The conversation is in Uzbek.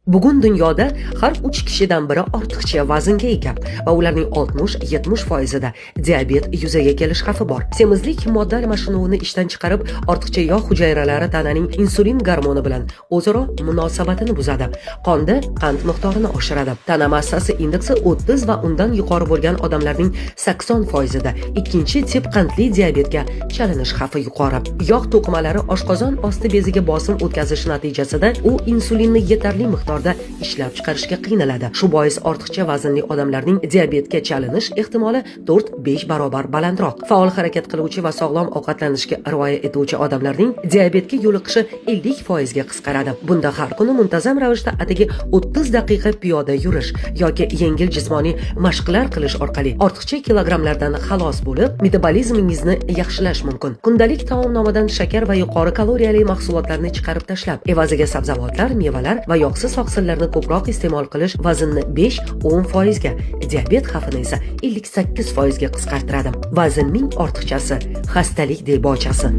Bugun dunyoda har 3 kishidan biri ortiqcha vaznga ega va ularning 60-70% da diabet yuzaga kelish xavfi bor. Semizlik modda almashinuvini ishdan chiqarib, ortiqcha yog' hujayralari tananing insulin gormoni bilan o'zaro munosabatini buzadi. Qonda qand miqdorini oshiradi. Tana massasi indeksi 30 va undan yuqori bo'lgan odamlarning 80% da ikkinchi tip qandli diabetga chalinish xavfi yuqori. Yog' to'qimalari oshqozon osti beziga bosim o'tkazish natijasida u insulinni yetarli miqdorda ishlab chiqarishga qiynaladi. Shu bois ortiqcha vaznli odamlarning diabetga chalinish ehtimoli 4-5 barobar balandroq. Faol harakat qiluvchi va sog'lom ovqatlanishga rioya etuvchi odamlarning diabetga yo'liqishi 50% ga qisqaradi. Bunda har kuni muntazam ravishda atigi 30 daqiqa piyoda yurish yoki yengil jismoniy mashqlar qilish orqali ortiqcha kilogramlardan xalos bo'lib, metabolizmingizni yaxshilash mumkin. Kundalik taomnomadan shakar va yuqori kaloriyali mahsulotlarni chiqarib tashlab, evaziga sabzavotlar, mevalar va yog'siz oqsillarni ko'proq iste'mol qilish vaznni 5-10% ga, diabet xavfini esa 58% ga qisqartiradi. Vaznning ortiqchasi xastalik debochasi.